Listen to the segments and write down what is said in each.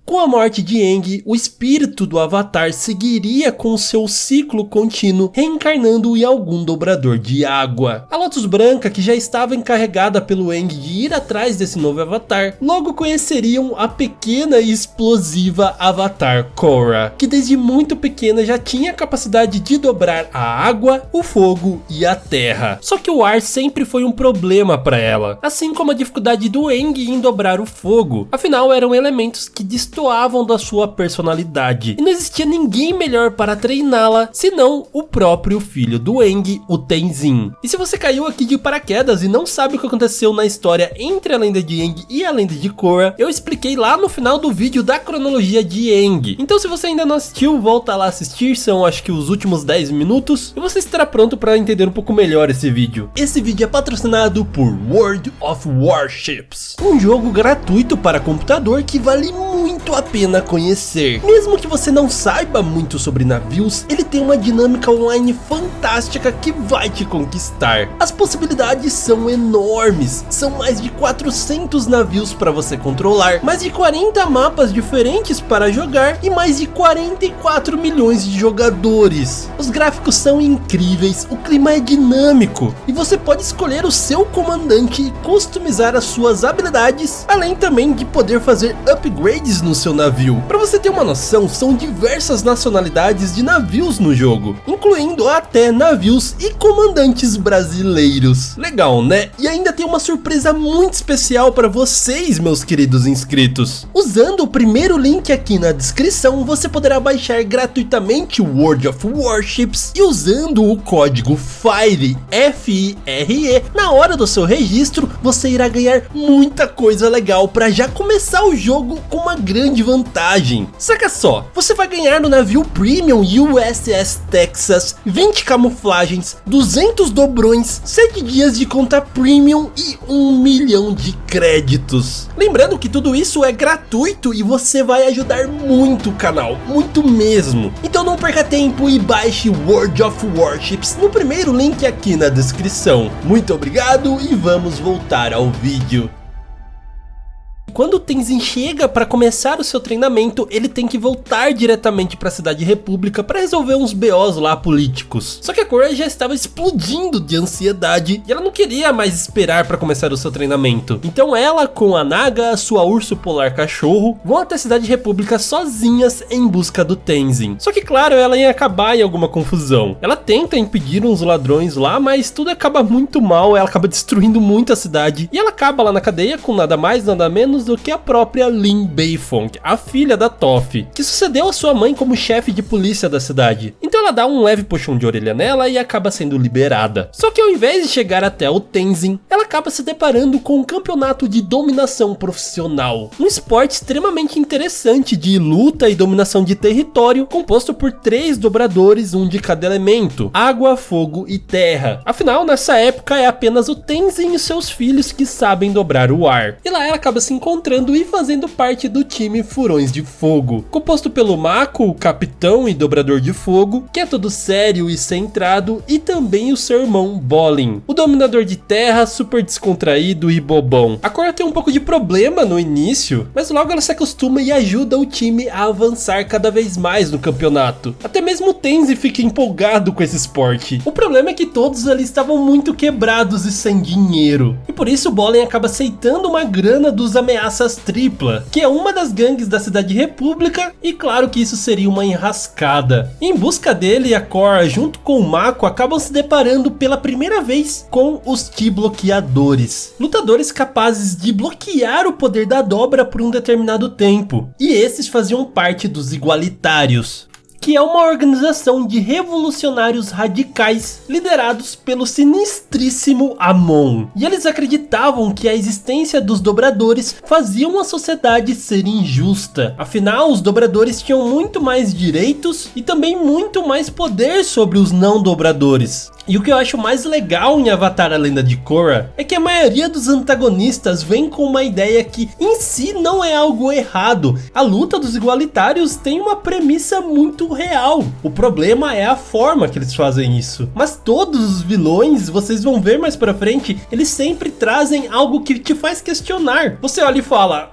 Com a morte de Aang, o espírito do Avatar seguiria com seu ciclo contínuo, reencarnando em algum dobrador de água. A Lotus Branca, que já estava encarregada pelo Aang de ir atrás desse novo Avatar, logo conheceriam a pequena e explosiva Avatar Korra, que desde muito pequena já tinha a capacidade de dobrar a água, o fogo e a terra. Só que o ar sempre foi um problema para ela, assim como a dificuldade do Aang em dobrar o fogo. Afinal, eram elementos que destoavam da sua personalidade, e não existia ninguém melhor para treiná-la senão o próprio filho do Aang, o Tenzin. E se você caiu aqui de paraquedas e não sabe o que aconteceu na história entre a lenda de Aang e a lenda de Korra, eu expliquei lá no final do vídeo da cronologia de Aang. Então se você ainda não assistiu, volta lá assistir, são acho que os últimos 10 minutos, e você estará pronto para entender um pouco melhor esse vídeo. Esse vídeo é patrocinado por World of Warships, um jogo gratuito para computador que vale muito a pena conhecer. Mesmo que você não saiba muito sobre navios, ele tem uma dinâmica online fantástica que vai te conquistar. As possibilidades são enormes, são mais de 400 navios para você controlar, mais de 40 mapas diferentes para jogar e mais de 44 milhões de jogadores. Os gráficos são incríveis, o clima é dinâmico e você pode escolher o seu comandante e customizar as suas habilidades, além também de poder fazer upgrades no seu navio. Para você ter uma noção, são diversas nacionalidades de navios no jogo, incluindo até navios e comandantes brasileiros. Legal, né? E ainda tem uma surpresa muito especial para vocês, meus queridos inscritos. Usando o primeiro link aqui na descrição, você poderá baixar gratuitamente o World of Warships e usando o código FIRE, F-I-R-E, na hora do seu registro, você irá ganhar muita coisa legal para já começar o jogo com uma grande vantagem. Saca só, você vai ganhar no navio Premium USS Texas 20 camuflagens, 200 dobrões, 7 dias de conta Premium e 1 milhão de créditos. Lembrando que tudo isso é gratuito e você vai ajudar muito o canal, muito mesmo. Então não perca tempo e baixe World of Warships no primeiro link aqui na descrição. Muito obrigado e vamos voltar ao vídeo. Quando o Tenzin chega para começar o seu treinamento, ele tem que voltar diretamente para a Cidade República para resolver uns BOs lá políticos. Só que a Korra já estava explodindo de ansiedade e ela não queria mais esperar para começar o seu treinamento. Então ela, com a Naga, sua urso polar cachorro, vão até a Cidade República sozinhas em busca do Tenzin. Só que claro, ela ia acabar em alguma confusão. Ela tenta impedir uns ladrões lá, mas tudo acaba muito mal, ela acaba destruindo muito a cidade e ela acaba lá na cadeia com nada mais, nada menos do que a própria Lin Beifong, a filha da Toph, que sucedeu a sua mãe como chefe de polícia da cidade. Então ela dá um leve puxão de orelha nela e acaba sendo liberada. Só que ao invés de chegar até o Tenzin, ela acaba se deparando com um campeonato de dominação profissional, um esporte extremamente interessante de luta e dominação de território, composto por 3 dobradores, um de cada elemento: água, fogo e terra. Afinal, nessa época é apenas o Tenzin e seus filhos que sabem dobrar o ar. E lá ela acaba se encontrando e fazendo parte do time Furões de Fogo, composto pelo Mako, o capitão e dobrador de fogo, que é todo sério e centrado, e também o seu irmão Bolin, o dominador de terra, super descontraído e bobão. A Korra tem um pouco de problema no início, mas logo ela se acostuma e ajuda o time a avançar cada vez mais no campeonato. Até mesmo o Tenzin fica empolgado com esse esporte. O problema é que todos ali estavam muito quebrados e sem dinheiro, e por isso o Bolin acaba aceitando uma grana dos Ameaças Tripla, que é uma das gangues da Cidade República, e claro que isso seria uma enrascada. Em busca dele, a Korra junto com o Mako acabam se deparando pela primeira vez com os T-bloqueadores, lutadores capazes de bloquear o poder da dobra por um determinado tempo, e esses faziam parte dos Igualitários, que é uma organização de revolucionários radicais liderados pelo sinistríssimo Amon. E eles acreditavam que a existência dos dobradores faziam a sociedade ser injusta. Afinal, os dobradores tinham muito mais direitos e também muito mais poder sobre os não dobradores. E o que eu acho mais legal em Avatar: A Lenda de Korra é que a maioria dos antagonistas vem com uma ideia que em si não é algo errado. A luta dos igualitários tem uma premissa muito real. O problema é a forma que eles fazem isso. Mas todos os vilões, vocês vão ver mais pra frente, eles sempre trazem algo que te faz questionar. Você olha e fala,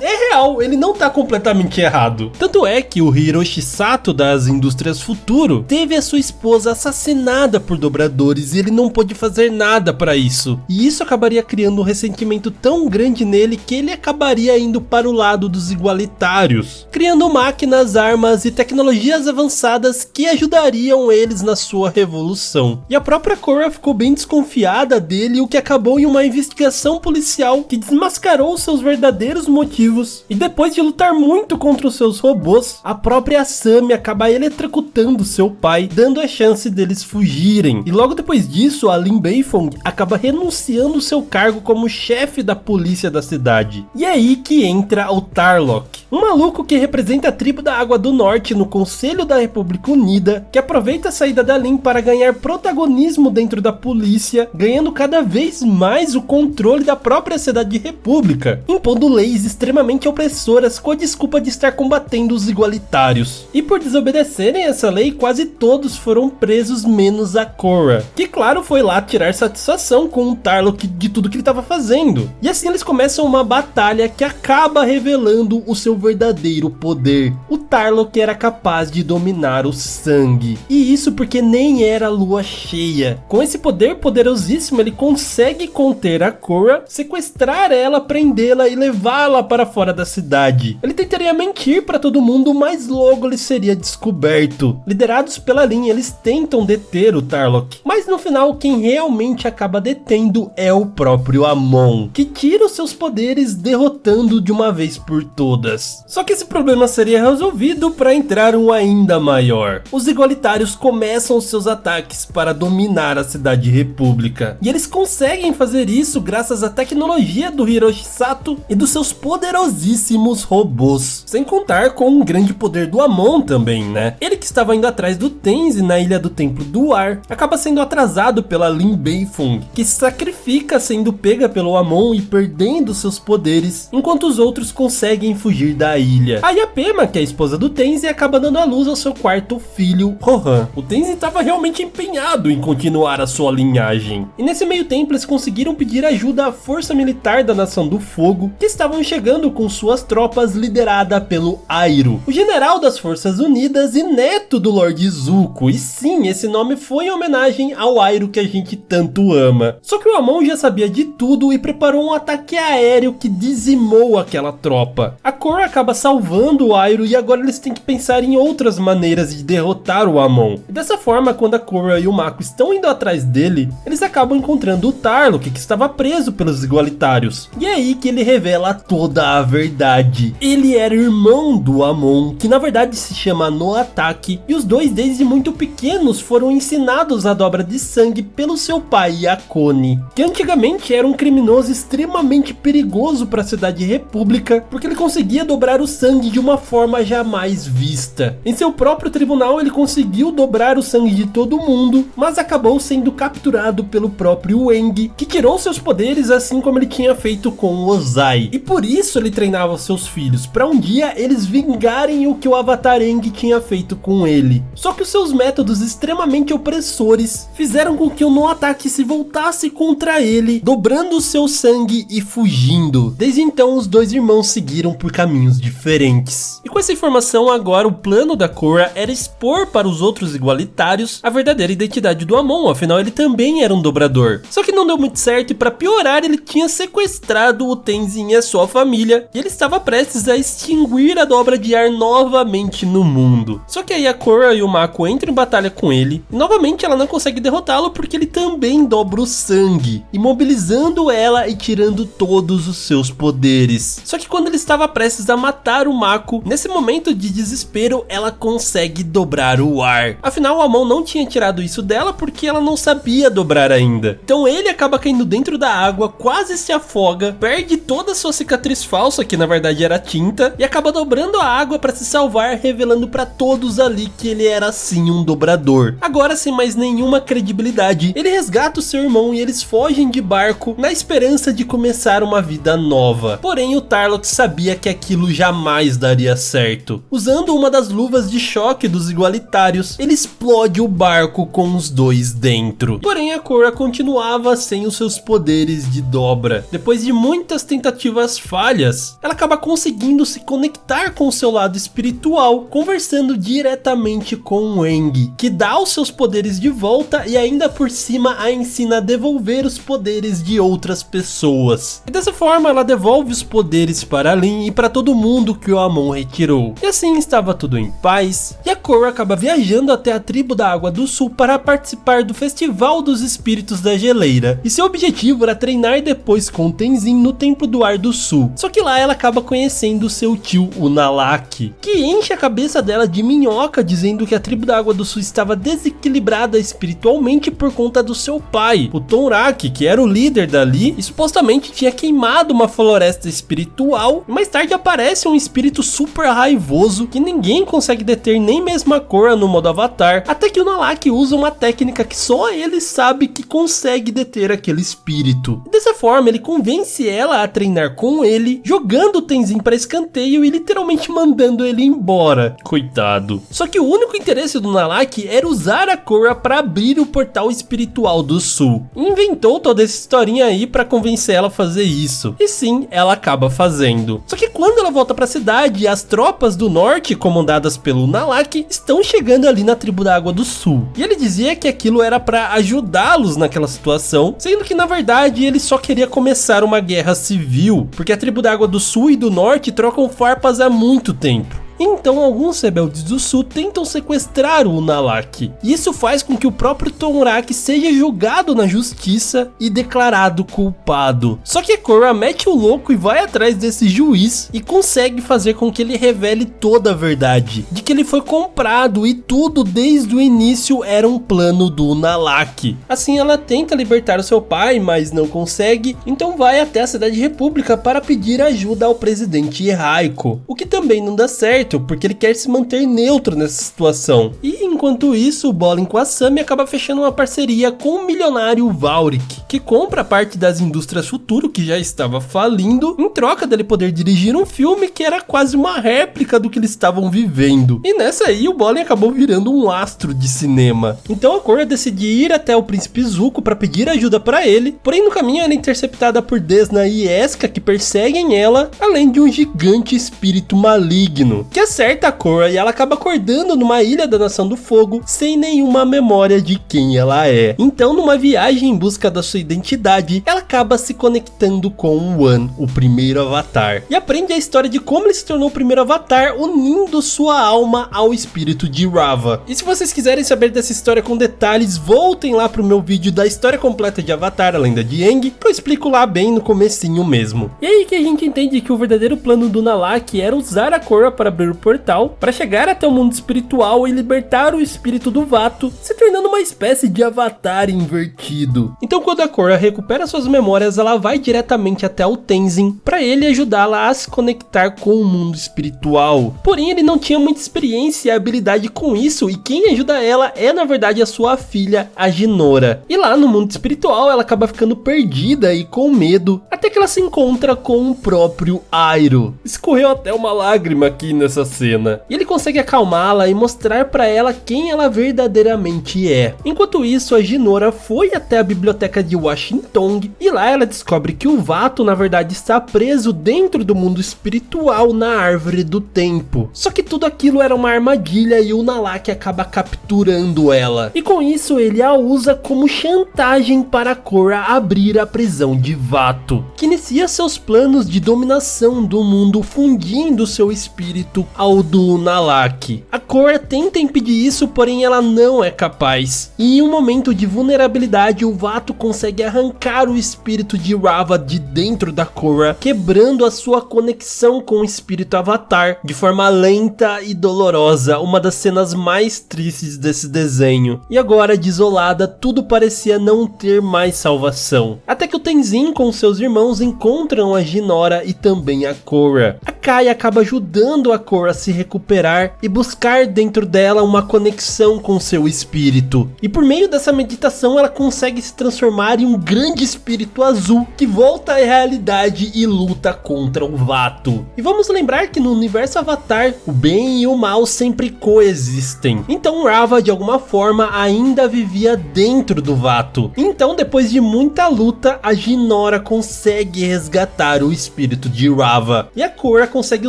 é real, ele não tá completamente errado. Tanto é que o Hiroshi Sato das Indústrias Futuro teve a sua esposa assassinada por dobradores e ele não pôde fazer nada pra isso. E isso acabaria criando um ressentimento tão grande nele que ele acabaria indo para o lado dos igualitários, criando máquinas, armas e tecnologias avançadas que ajudariam eles na sua revolução. E a própria Korra ficou bem desconfiada dele, o que acabou em uma investigação policial que desmascarou seus verdadeiros motivos. E depois de lutar muito contra os seus robôs, a própria Asami acaba eletrocutando seu pai, dando a chance deles fugirem. E logo depois disso, a Lin Beifong acaba renunciando seu cargo como chefe da polícia da cidade. E é aí que entra o Tarlok, um maluco que representa a tribo da Água do Norte no Conselho da República Unida, que aproveita a saída da Lin para ganhar protagonismo dentro da polícia, ganhando cada vez mais o controle da própria cidade república, impondo leis extremamente opressoras com a desculpa de estar combatendo os igualitários. E por desobedecerem essa lei, quase todos foram presos, menos a Korra, que claro foi lá tirar satisfação com o Tarlok de tudo que ele estava fazendo. E assim eles começam uma batalha que acaba revelando o seu verdadeiro poder. O Tarlok era capaz de dominar o sangue, e isso porque nem era lua cheia. Com esse poder poderosíssimo, ele consegue conter a Korra, sequestrar ela, prendê-la e levá-la para fora da cidade. Ele tentaria mentir para todo mundo, mas logo ele seria descoberto. Liderados pela Lin, eles tentam deter o Tarlok, mas no final quem realmente acaba detendo é o próprio Amon, que tira os seus poderes, derrotando de uma vez por todas. Só que esse problema seria resolvido para entrar um ainda maior. Os igualitários começam seus ataques para dominar a cidade república, e eles conseguem fazer isso graças à tecnologia do Hiroshi Sato e dos seus poderosíssimos robôs, sem contar com um grande poder do Amon também, né? Ele que estava indo atrás do Tenzin na Ilha do Templo do Ar, acaba sendo atrasado pela Lin Beifong, que se sacrifica sendo pega pelo Amon e perdendo seus poderes, enquanto os outros conseguem fugir da ilha. Aí a Pema, que é a esposa do Tenzin, acaba dando à luz ao seu quarto filho, Rohan. O Tenzin estava realmente empenhado em continuar a sua linhagem. E nesse meio tempo eles conseguiram pedir ajuda à força militar da Nação do Fogo, que estavam chegando com suas tropas liderada pelo Airo, o general das Forças Unidas e neto do Lord Zuko. E sim, esse nome foi em homenagem ao Airo que a gente tanto ama. Só que o Amon já sabia de tudo e preparou um ataque aéreo que dizimou aquela tropa. A Korra acaba salvando o Airo e agora eles têm que pensar em outras maneiras de derrotar o Amon. E dessa forma, quando a Korra e o Mako estão indo atrás dele, eles acabam encontrando o Tarlok, que estava preso pelos igualitários. E é aí que ele revela toda a verdade. Ele era irmão do Amon, que na verdade se chama Noatake, e os dois desde muito pequenos foram ensinados a dobra de sangue pelo seu pai Akone, que antigamente era um criminoso extremamente perigoso para a cidade república, porque ele conseguia dobrar o sangue de uma forma jamais vista. Em seu próprio tribunal ele conseguiu dobrar o sangue de todo mundo, mas acabou sendo capturado pelo próprio Aang, que tirou seus poderes assim como ele tinha feito com o Ozai. E por isso ele treinava seus filhos, para um dia eles vingarem o que o Avatar Aang tinha feito com ele. Só que os seus métodos extremamente opressores fizeram com que o Noatake se voltasse contra ele, dobrando o seu sangue e fugindo. Desde então os dois irmãos seguiram por caminhos diferentes. E com essa informação agora o plano da Korra era expor para os outros igualitários a verdadeira identidade do Amon, afinal ele também era um dobrador. Só que não deu muito certo e para piorar ele tinha sequestrado o Tenzin e a sua família, e ele estava prestes a extinguir a dobra de ar novamente no mundo. Só que aí a Korra e o Mako entram em batalha com ele, e novamente ela não consegue derrotá-lo porque ele também dobra o sangue, imobilizando ela e tirando todos os seus poderes. Só que quando ele estava prestes a matar o Mako, nesse nesse momento de desespero, ela consegue dobrar o ar. Afinal, o Amon não tinha tirado isso dela porque ela não sabia dobrar ainda. Então ele acaba caindo dentro da água, quase se afoga, perde toda a sua cicatriz falsa, que na verdade era tinta, e acaba dobrando a água para se salvar, revelando para todos ali que ele era sim um dobrador. Agora, sem mais nenhuma credibilidade, ele resgata o seu irmão e eles fogem de barco na esperança de começar uma vida nova. Porém, o Tarlok sabia que aquilo jamais daria certo. Usando uma das luvas de choque dos igualitários, ele explode o barco com os dois dentro. Porém, a Korra continuava sem os seus poderes de dobra. Depois de muitas tentativas falhas, ela acaba conseguindo se conectar com o seu lado espiritual, conversando diretamente com o Aang, que dá os seus poderes de volta e ainda por cima a ensina a devolver os poderes de outras pessoas. E dessa forma ela devolve os poderes para Lin e para todo mundo que o Amon retirou. E assim estava tudo em paz, e a Korra acaba viajando até a tribo da Água do Sul para participar do Festival dos Espíritos da Geleira. E seu objetivo era treinar depois com Tenzin no Templo do Ar do Sul. Só que lá ela acaba conhecendo seu tio, o Nalak, que enche a cabeça dela de minhoca, dizendo que a tribo da Água do Sul estava desequilibrada espiritualmente por conta do seu pai, o Tongrak, que era o líder dali e supostamente tinha queimado uma floresta espiritual. E mais tarde aparece um espírito super raivoso que ninguém consegue deter, nem mesmo a Korra no modo Avatar, até que o Nalak usa uma técnica que só ele sabe que consegue deter aquele espírito. E dessa forma ele convence ela a treinar com ele, jogando o Tenzin para escanteio e literalmente mandando ele embora. Coitado. Só que o único interesse do Nalak era usar a Korra para abrir o portal espiritual do Sul. Inventou toda essa historinha aí para convencer ela a fazer isso. E sim, ela acaba fazendo. Só que quando ela volta para a cidade, as tropas do norte, comandadas pelo Nalak, estão chegando ali na tribo da Água do Sul. E ele dizia que aquilo era para ajudá-los naquela situação, sendo que na verdade ele só queria começar uma guerra civil, porque a tribo da Água do Sul e do norte trocam farpas há muito tempo. Então alguns rebeldes do sul tentam sequestrar o Nalak. E isso faz com que o próprio Tongrak seja julgado na justiça e declarado culpado. Só que a Korra mete o louco e vai atrás desse juiz e consegue fazer com que ele revele toda a verdade, de que ele foi comprado e tudo desde o início era um plano do Nalak. Assim ela tenta libertar o seu pai, mas não consegue, então vai até a Cidade República para pedir ajuda ao presidente Raiko, o que também não dá certo, porque ele quer se manter neutro nessa situação. E enquanto isso, o Bolin com a Sami acaba fechando uma parceria com o milionário Valric, que compra parte das indústrias Futuro, que já estava falindo, em troca dele poder dirigir um filme que era quase uma réplica do que eles estavam vivendo. E nessa aí, o Bolin acabou virando um astro de cinema. Então a Korra decide ir até o príncipe Zuko para pedir ajuda para ele, porém no caminho ela é interceptada por Desna e Eska, que perseguem ela, além de um gigante espírito maligno, que acerta a Korra e ela acaba acordando numa ilha da Nação do Fogo sem nenhuma memória de quem ela é. Então, numa viagem em busca da sua identidade, ela acaba se conectando com o One, o primeiro Avatar, e aprende a história de como ele se tornou o primeiro Avatar, unindo sua alma ao espírito de Raava. E se vocês quiserem saber dessa história com detalhes, voltem lá pro meu vídeo da história completa de Avatar, a Lenda de Aang, que eu explico lá bem no comecinho mesmo. E aí que a gente entende que o verdadeiro plano do Nalak era usar a Korra para abrir o portal, para chegar até o mundo espiritual e libertar o espírito do Vato, se tornando uma espécie de Avatar invertido. Então quando a Korra recupera suas memórias, ela vai diretamente até o Tenzin, para ele ajudá-la a se conectar com o mundo espiritual. Porém ele não tinha muita experiência e habilidade com isso, e quem ajuda ela é na verdade a sua filha, a Jinora. E lá no mundo espiritual ela acaba ficando perdida e com medo, até que ela se encontra com o próprio Iroh. Escorreu até uma lágrima aqui nessa cena. E ele consegue acalmá-la e mostrar para ela quem ela verdadeiramente é. Enquanto isso, a Jinora foi até a biblioteca de Washington e lá ela descobre que o Vato na verdade está preso dentro do mundo espiritual na Árvore do Tempo. Só que tudo aquilo era uma armadilha e o Nalak acaba capturando ela. E com isso ele a usa como chantagem para a Korra abrir a prisão de Vato, que inicia seus planos de dominação do mundo fundindo seu espírito ao do Nalak. A Korra tenta impedir isso, porém ela não é capaz. E em um momento de vulnerabilidade, o Vato consegue arrancar o espírito de Raava de dentro da Korra, quebrando a sua conexão com o espírito Avatar de forma lenta e dolorosa, uma das cenas mais tristes desse desenho. E agora, desolada, tudo parecia não ter mais salvação. Até que o Tenzin com seus irmãos encontram a Jinora e também a Korra. A Kai acaba ajudando a Korra a se recuperar e buscar dentro dela uma conexão com seu espírito. E por meio dessa meditação ela consegue se transformar em um grande espírito azul que volta à realidade e luta contra o Vato. E vamos lembrar que no universo Avatar, o bem e o mal sempre coexistem. Então Raava de alguma forma ainda vivia dentro do Vato. Então depois de muita luta, a Jinora consegue resgatar o espírito de Raava. E a Korra consegue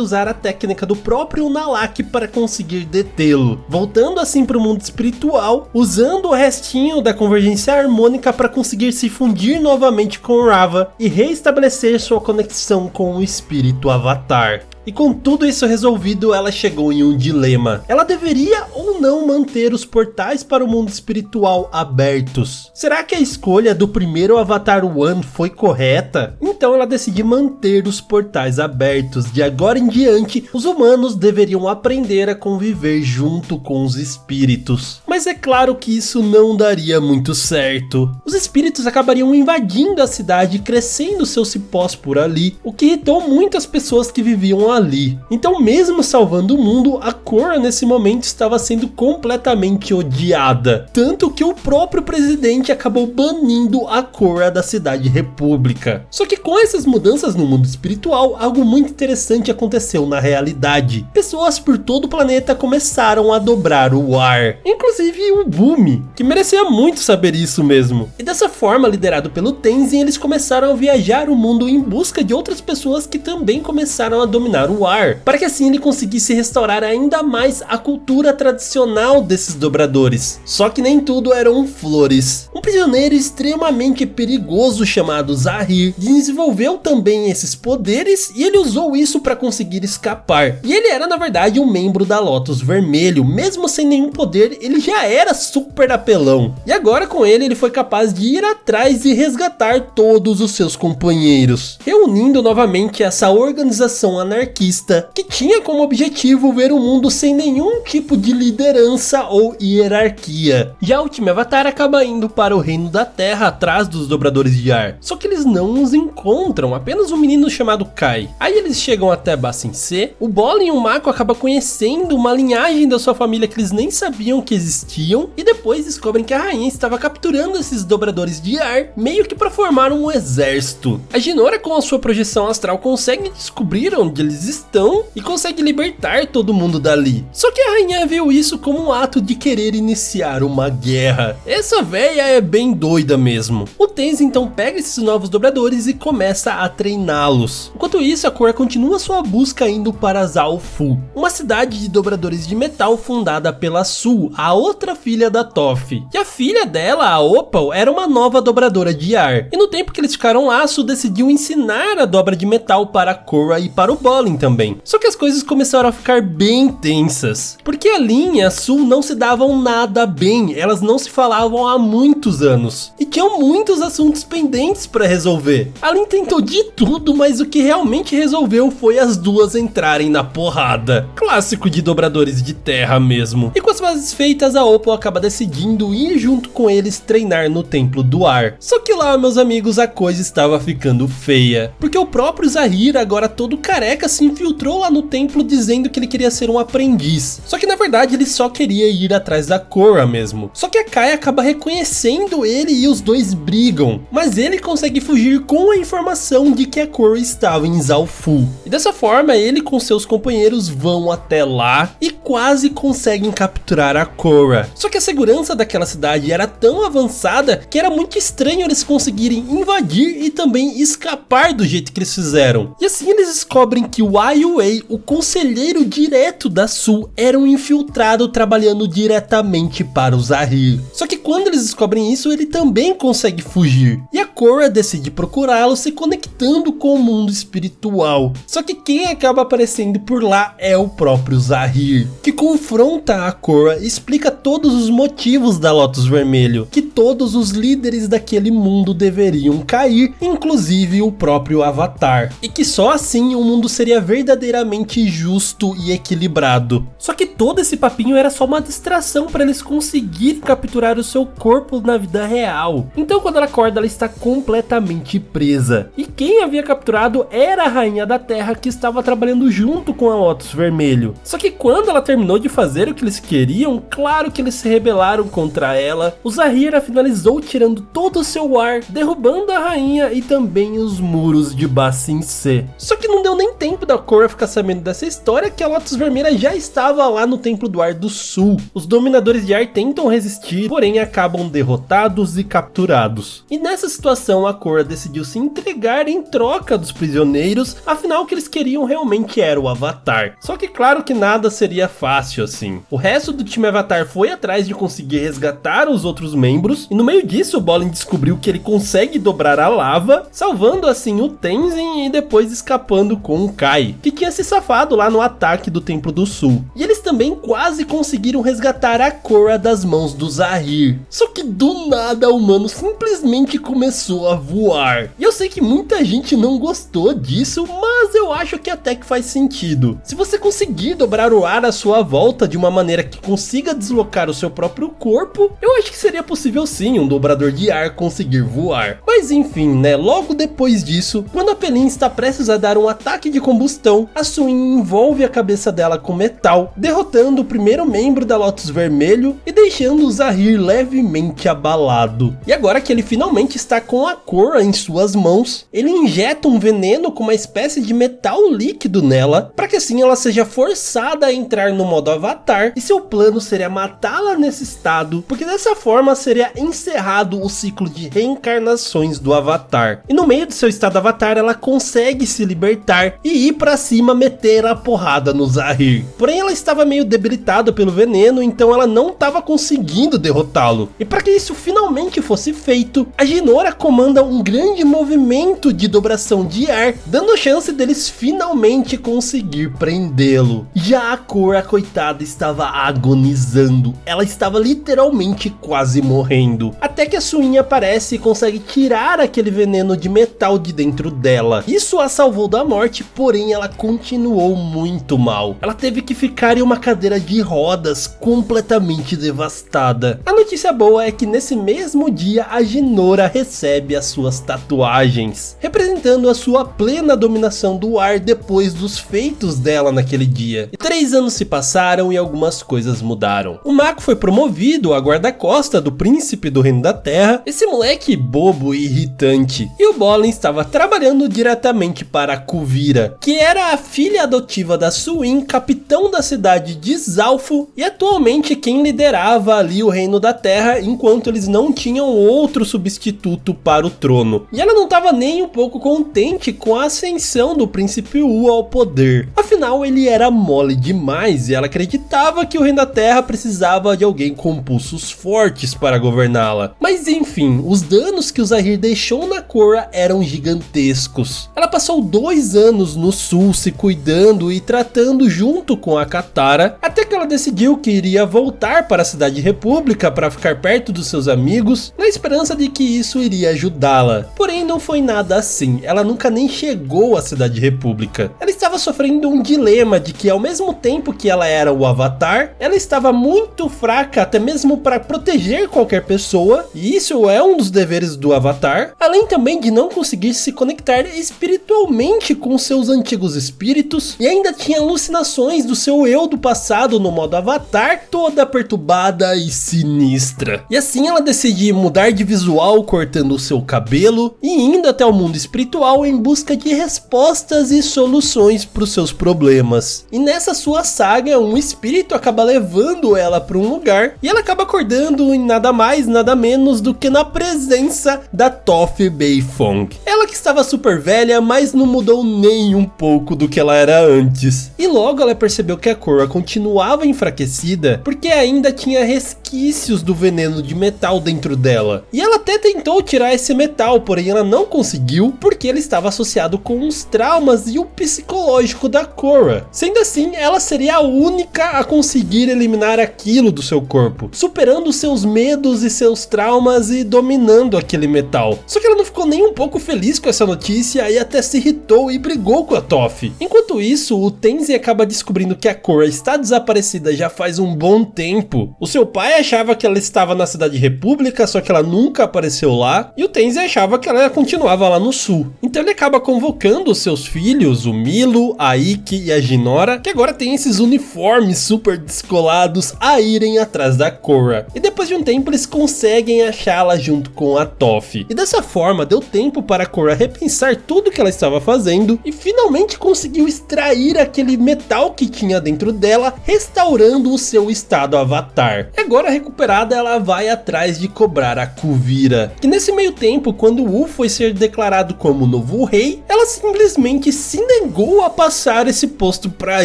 usar a técnica do próprio Unalaq para conseguir detê-lo, voltando assim para o mundo espiritual, usando o restinho da convergência harmônica para conseguir se fundir novamente com Raava e reestabelecer sua conexão com o espírito Avatar. E com tudo isso resolvido, ela chegou em um dilema. Ela deveria ou não manter os portais para o mundo espiritual abertos? Será que a escolha do primeiro Avatar One foi correta? Então ela decide manter os portais abertos. De agora em diante, os humanos deveriam aprender a conviver junto com os espíritos. Mas é claro que isso não daria muito certo. Os espíritos acabariam invadindo a cidade, crescendo seus cipós por ali, o que irritou muitas pessoas que viviam ali. Então mesmo salvando o mundo, a Korra nesse momento estava sendo completamente odiada. Tanto que o próprio presidente acabou banindo a Korra da cidade república. Só que com essas mudanças no mundo espiritual, algo muito interessante aconteceu na realidade. Pessoas por todo o planeta começaram a dobrar o ar. Inclusive o Bumi, que merecia muito saber isso mesmo. E dessa forma, liderado pelo Tenzin, eles começaram a viajar o mundo em busca de outras pessoas que também começaram a dominar o ar, para que assim ele conseguisse restaurar ainda mais a cultura tradicional desses dobradores. Só que nem tudo eram flores. Um prisioneiro extremamente perigoso chamado Zahir desenvolveu também esses poderes e ele usou isso para conseguir escapar. E ele era na verdade um membro da Lotus Vermelho, mesmo sem nenhum poder ele já era super apelão. E agora com ele foi capaz de ir atrás e resgatar todos os seus companheiros, reunindo novamente essa organização anarquista que tinha como objetivo ver o mundo sem nenhum tipo de liderança ou hierarquia. Já o time Avatar acaba indo para o reino da Terra atrás dos dobradores de ar, só que eles não os encontram, apenas um menino chamado Kai. Aí eles chegam até Ba Sing Se, o Bolin e o Mako acabam conhecendo uma linhagem da sua família que eles nem sabiam que existiam, e depois descobrem que a rainha estava capturando esses dobradores de ar, meio que para formar um exército. A Jinora com a sua projeção astral consegue descobrir onde eles estão e consegue libertar todo mundo dali. Só que a rainha viu isso como um ato de querer iniciar uma guerra. Essa véia é bem doida mesmo. O Tenzin então pega esses novos dobradores e começa a treiná-los. Enquanto isso, a Korra continua sua busca indo para Zaofu, uma cidade de dobradores de metal fundada pela Su, a outra filha da Toph. E a filha dela, a Opal, era uma nova dobradora de ar. E no tempo que eles ficaram lá, a Su decidiu ensinar a dobra de metal para a Korra e para o Bolin também. Só que as coisas começaram a ficar bem tensas, porque a Lin e a Su não se davam nada bem, elas não se falavam há muitos anos, e tinham muitos assuntos pendentes para resolver. A Lin tentou de tudo, mas o que realmente resolveu foi as duas entrarem na porrada. Clássico de dobradores de terra mesmo. E com as bases feitas, a Opal acaba decidindo ir junto com eles treinar no Templo do Ar. Só que lá, meus amigos, a coisa estava ficando feia, porque o próprio Zahir, agora todo careca, se infiltrou lá no templo dizendo que ele queria ser um aprendiz. Só que na verdade ele só queria ir atrás da Korra mesmo. Só que a Kai acaba reconhecendo ele e os dois brigam, mas ele consegue fugir com a informação de que a Korra estava em Zaofu. E dessa forma ele com seus companheiros vão até lá e quase conseguem capturar a Korra. Só que a segurança daquela cidade era tão avançada que era muito estranho eles conseguirem invadir e também escapar do jeito que eles fizeram. E assim eles descobrem que o Ai Wei, o conselheiro direto da Su, era um infiltrado trabalhando diretamente para o Zahir. Só que quando eles descobrem isso, ele também consegue fugir. E a Korra decide procurá-lo, se conectando com o mundo espiritual. Só que quem acaba aparecendo por lá é o próprio Zahir, que que confronta a Korra e explica todos os motivos da Lotus Vermelho, que todos os líderes daquele mundo deveriam cair, inclusive o próprio Avatar, e que só assim o mundo seria verdadeiramente justo e equilibrado. Só que todo esse papinho era só uma distração para eles conseguirem capturar o seu corpo na vida real. Então quando ela acorda, ela está completamente presa, e quem havia capturado era a Rainha da Terra, que estava trabalhando junto com a Lotus Vermelho. Só que quando ela terminou de fazer o que eles queriam, claro que eles se rebelaram contra ela. O Zahir finalizou tirando todo o seu ar, derrubando a rainha e também os muros de Ba Sing Se. Só que não deu nem tempo da Korra ficar sabendo dessa história, que a Lotus Vermelha já estava lá no Templo do Ar do Sul. Os dominadores de ar tentam resistir, porém acabam derrotados e capturados. E nessa situação a Korra decidiu se entregar em troca dos prisioneiros, afinal o que eles queriam realmente era o Avatar. Só que claro que nada seria fácil assim. O resto do time Avatar foi atrás de conseguir resgatar os outros membros, e no meio disso o Bolin descobriu que ele consegue dobrar a lava, salvando assim o Tenzin e depois escapando com o Kai, que tinha se safado lá no ataque do Templo do Sul. E eles também quase conseguiram resgatar a Korra das mãos do Zahir. Só que do nada o humano simplesmente começou a voar. E eu sei que muita gente não gostou disso, mas eu acho que até que faz sentido. Se você conseguir dobrar o ar à sua volta de uma maneira que consiga deslocar o seu próprio corpo, eu acho que seria possível sim um dobrador de ar conseguir voar. Mas enfim, né, logo depois disso, quando a Pelin está prestes a dar um ataque de combustão, a Suin envolve a cabeça dela com metal, derrotando o primeiro membro da Lotus Vermelho e deixando o Zahir levemente abalado. E agora que ele finalmente está com a Korra em suas mãos, ele injeta um veneno com uma espécie de metal líquido nela, para que assim ela seja forçada a entrar no modo Avatar, e seu plano seria matá-la nesse estado, porque dessa forma seria encerrado o ciclo de reencarnações do Avatar. E no meio do seu estado Avatar, ela consegue se libertar e ir pra cima meter a porrada no Zahir. Porém ela estava meio debilitada pelo veneno, então ela não estava conseguindo derrotá-lo. E para que isso finalmente fosse feito, a Jinora comanda um grande movimento de dobração de ar, dando chance deles finalmente conseguir prendê-lo. Já a Korra, coitada, estava agonizando. Ela estava literalmente quase morrendo. Até que a Suin aparece e consegue tirar aquele veneno de metal de dentro dela. Isso a salvou da morte, porém ela continuou muito mal. Ela teve que ficar em uma cadeira de rodas, completamente devastada. A notícia boa é que nesse mesmo dia a Jinora recebe as suas tatuagens, representando a sua plena dominação do ar depois dos feitos dela naquele dia. E 3 anos se passaram e algumas coisas mudaram. O Mako foi promovido a guarda-costa do príncipe do Reino da Terra, esse moleque bobo e irritante. E o Bolin estava trabalhando diretamente para a Kuvira, que era a filha adotiva da Suin, capitão da cidade de Zalfo, e atualmente quem liderava ali o Reino da Terra, enquanto eles não tinham outro substituto para o trono. E ela não estava nem um pouco contente com a ascensão do príncipe Wu ao poder. Afinal, ele era mole demais e ela acreditava que o Reino da Terra precisava de alguém com pulsos fortes para governá-la. Mas enfim, os danos que o Zahir deixou na Korra eram gigantescos. Ela passou 2 anos no sul se cuidando e tratando junto com a Katara, até que ela decidiu que iria voltar para a Cidade República para ficar perto dos seus amigos, na esperança de que isso iria ajudá-la. Porém não foi nada assim, ela nunca nem chegou à Cidade República. Ela estava sofrendo um dilema de que ao mesmo tempo que ela era o Avatar, ela estava muito fraca até mesmo para proteger qualquer pessoa, e isso é um dos deveres do Avatar, além também de não conseguir se conectar espiritualmente com seus antigos espíritos, e ainda tinha alucinações do seu eu do passado no modo Avatar, toda perturbada e sinistra. E assim ela decide mudar de visual, cortando o seu cabelo e indo até o mundo espiritual em busca de respostas e soluções para os seus problemas. E nessa sua saga, um espírito acaba levando ela para um lugar e ela acaba acordando em nada mais, nada menos do que na presença da Toph Beifong. Ela que estava super velha, mas não mudou nem um pouco do que ela era antes. E logo ela percebeu que a Korra continuava enfraquecida porque ainda tinha resquícios do veneno de metal dentro dela. E ela até tentou tirar esse metal, porém ela não conseguiu porque ele estava associado com os traumas e o psicológico da Korra. Sendo assim, ela seria a única a conseguir eliminar aquilo do seu corpo, superando seus medos e seus traumas e dominando aquele metal. Só que ela não ficou nem um pouco feliz com essa notícia e até se irritou e brigou com a Toph. Enquanto isso, o Tenzin acaba descobrindo que a Korra está desaparecida já faz um bom tempo. O seu pai achava que ela estava na Cidade República, só que ela nunca apareceu lá, e o Tenzin achava que ela continuava lá no sul. Então ele acaba convocando os seus filhos, o Milo, a Ikki e a Jinora, que agora tem esses uniformes super descolados, a irem atrás da Korra. E depois de um tempo eles conseguem achá-la junto com a Toph. E dessa forma deu tempo para a Korra repensar tudo que ela estava fazendo e finalmente conseguiu extrair aquele metal que tinha dentro dela, restaurando o seu estado avatar. E agora recuperada, ela vai atrás de cobrar a Kuvira, que nesse meio tempo, quando Wu foi ser declarado como novo rei, ela simplesmente se negou a passar esse posto para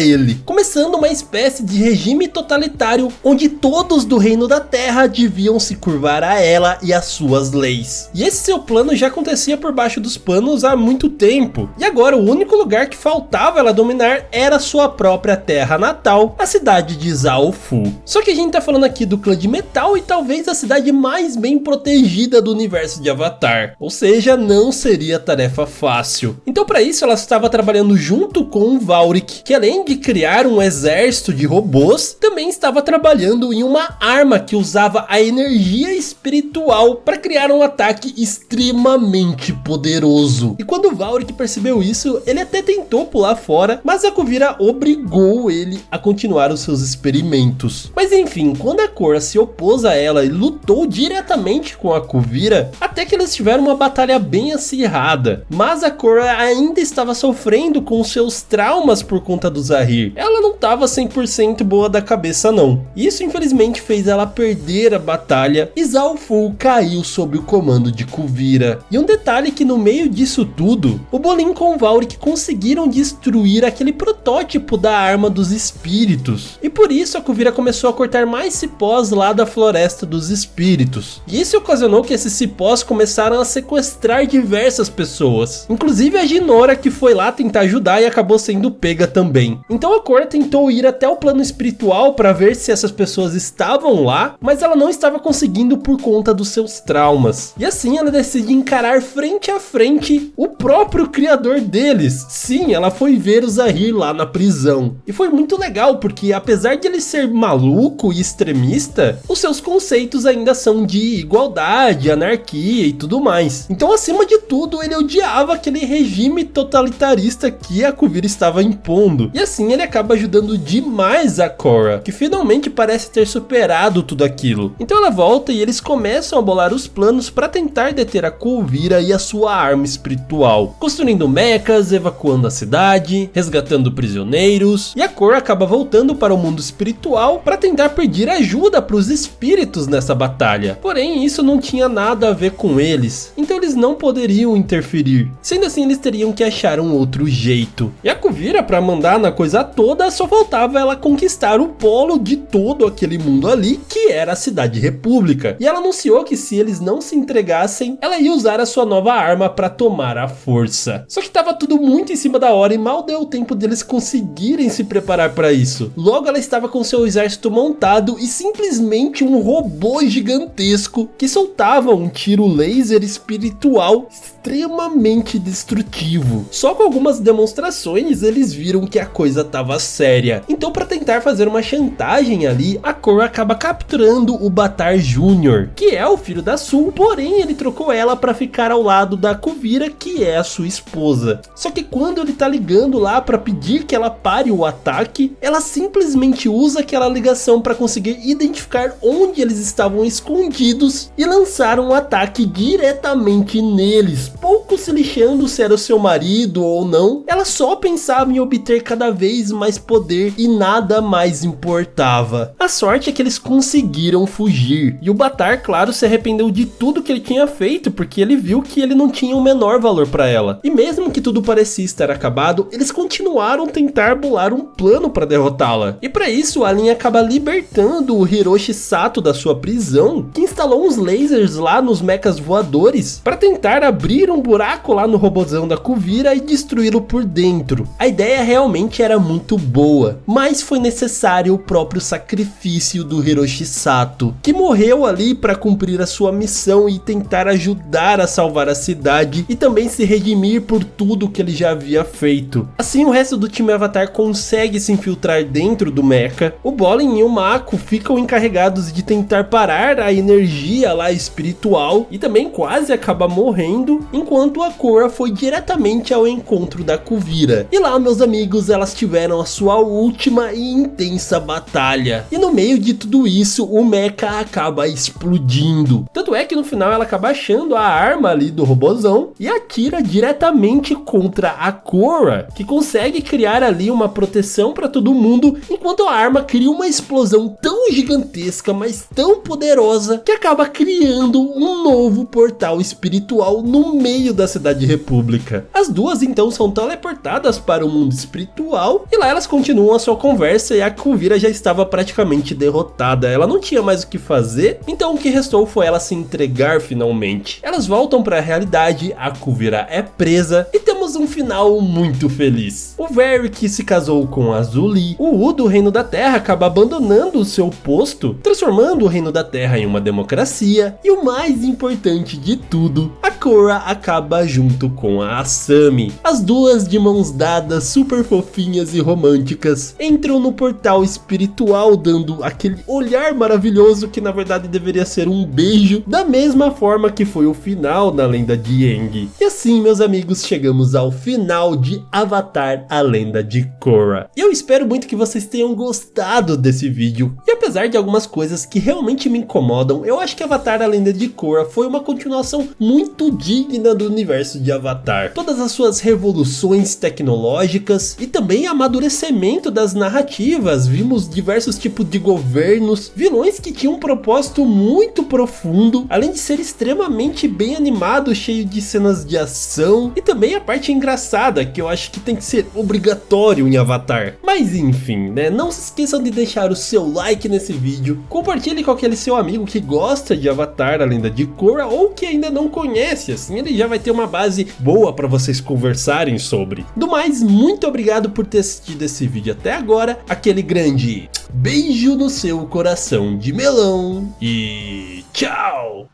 ele, começando uma espécie de regime totalitário onde todos do Reino da Terra deviam se curvar a ela e às suas leis. E esse seu plano já acontecia por baixo dos panos há muito tempo, e agora o único lugar que faltava ela dominar era sua própria terra natal, a cidade de Zaofu. Só que a gente tá falando aqui do clã de metal e talvez a cidade mais bem protegida do universo de Avatar, ou seja, não seria tarefa fácil. Então para isso ela estava trabalhando junto com o Valric, que além de criar um exército de robôs, também estava trabalhando em uma arma que usava a energia espiritual para criar um ataque extremamente poderoso. E quando o Valric percebeu isso, ele até tentou pular fora, mas a Kuvira obrigou ele a continuar os seus experimentos. Mas enfim, quando a Korra se opôs a ela e lutou diretamente com a Kuvira, até que eles tiveram uma batalha bem acirrada, mas a Korra ainda estava sofrendo com seus traumas por conta do Zahir. Ela não estava 100% boa da cabeça não. Isso infelizmente fez ela perder a batalha e Zaofu caiu sob o comando de Kuvira. E um detalhe que no meio disso tudo, o Bolin com o Valric conseguiram destruir aquele protótipo da arma dos espíritos. E por isso a Kuvira começou a cortar mais cipós lá da floresta dos espíritos. E isso ocasionou que esses cipós começaram a sequestrar diversas pessoas. Inclusive a Jinora, que foi lá tentar ajudar e acabou sendo pega também. Então a Korra tentou ir até o plano espiritual para ver se essas pessoas estavam lá, mas ela não estava conseguindo por conta dos seus traumas. E assim ela decide encarar frente a frente o próprio criador deles. Sim, ela foi ver o Zahir lá na prisão. E foi muito legal, porque apesar de ele ser maluco e extremista, os seus conceitos ainda são de igualdade, anarquia e tudo mais. Então, acima de tudo, ele odiava aquele regime totalitarista que a Kuvira estava impondo. E assim ele acaba ajudando demais a Korra, que finalmente parece ter superado tudo aquilo. Então ela volta e eles começam a bolar os planos para tentar deter a Kuvira e a sua arma espiritual, construindo mechas, evacuando a cidade, resgatando prisioneiros, e a Korra acaba voltando para o mundo espiritual para tentar pedir ajuda para os espíritos nessa batalha. Porém, isso não tinha nada a ver com eles, então eles não poderiam interferir. Sendo assim, eles teriam que achar um outro jeito. E a Kuvira, para mandar na coisa toda, só faltava ela conquistar o polo de todo aquele mundo ali, que era a Cidade República. E ela anunciou que se eles não se entregassem, ela ia usar a sua nova arma para tomar a força. Só que estava tudo muito em cima da hora e mal deu tempo deles conseguirem se preparar para isso. Logo ela estava com seu exército montado e simplesmente um robô gigantesco que soltava um tiro laser espiritual extremamente destrutivo. Só com algumas demonstrações eles viram que a coisa estava séria. Então, para tentar fazer uma chantagem ali, a Korra acaba capturando o Baatar Jr., que é o filho da Sul, porém ele trocou ela para ficar ao lado da Kuvira, que é a sua esposa. Só que quando ele tá ligando lá para pedir que ela pare o ataque, ela simplesmente usa aquela ligação para conseguir identificar onde eles estavam escondidos e lançar um ataque diretamente neles, pouco se lixando se era o seu marido ou não. Ela só pensava em obter cada vez mais poder e nada mais importava. A sorte é que eles conseguiram fugir, e o Baatar, claro, se arrependeu de tudo que ele tinha feito, porque ele viu que ele não tinha o menor valor para ela. E mesmo que tudo parecia estar acabado, eles continuaram a tentar bolar um plano para derrotá-la. E para isso, a Lin acaba libertando o Hiroshi Sato da sua prisão, que instalou uns lasers lá nos mechas voadores para tentar abrir um buraco lá no robozão da Kuvira e destruí-lo por dentro. A ideia realmente era muito boa, mas foi necessário o próprio sacrifício do Hiroshi Sato, que morreu ali para cumprir a sua missão e tentar ajudar a salvar a cidade e também se redimir por tudo que ele já havia feito. Assim, o resto do time Avatar consegue se infiltrar dentro do mecha. O Bolin e o Mako ficam encarregados de tentar parar a energia lá espiritual e também quase acaba morrendo, enquanto a Korra foi diretamente ao encontro da Kuvira. E lá, meus amigos, elas tiveram a sua última e intensa batalha. E no meio de tudo isso, o mecha acaba explodindo. Tanto é que no final ela acaba achando a arma ali do robozão e atira diretamente contra a Korra, que consegue criar ali uma proteção para todo mundo, enquanto a arma cria uma explosão tão gigantesca, mas tão poderosa, que acaba criando um novo portal espiritual no meio da Cidade República. As duas então são teleportadas para o mundo espiritual e lá elas continuam a sua conversa e a Kuvira já estava praticamente derrotada. Ela não tinha mais o que fazer, então o que restou foi ela se entregar finalmente. Elas voltam para a realidade, a Kuvira é presa e temos um final muito feliz. O Varrick se casou com a Zuli, o Wu do Reino da Terra acaba abandonando o seu posto, transformando o Reino da Terra em uma democracia, e o mais importante de tudo, a Korra acaba junto com a Asami. As duas, de mãos dadas, super fofinhas e românticas, entram no portal espiritual dando aquele olhar maravilhoso que na verdade deveria ser um beijo, da mesma forma que foi o final da lenda de Aang. E assim, meus amigos, chegamos ao final de Avatar: A Lenda de Korra. E eu espero muito que vocês tenham gostado desse vídeo. E apesar de algumas coisas que realmente me incomodam, eu acho que Avatar: A Lenda de Korra foi uma continuação muito digna do universo de Avatar. Todas as suas revoluções tecnológicas e também amadurecimento das narrativas. Vimos diversos tipos de governos, vilões que tinham um propósito muito profundo, além de ser extremamente bem animado, cheio de cenas de ação, e também a parte engraçada, que eu acho que tem que ser obrigatório em Avatar. Mas enfim, né? Não se esqueçam de deixar o seu like nesse vídeo, compartilhe com aquele seu amigo que gosta de Avatar: A Lenda de Korra ou que ainda não conhece, assim ele já vai ter uma base boa para vocês conversarem sobre. Do mais, muito obrigado por ter assistido esse vídeo até agora, aquele grande beijo no seu coração de melão e tchau!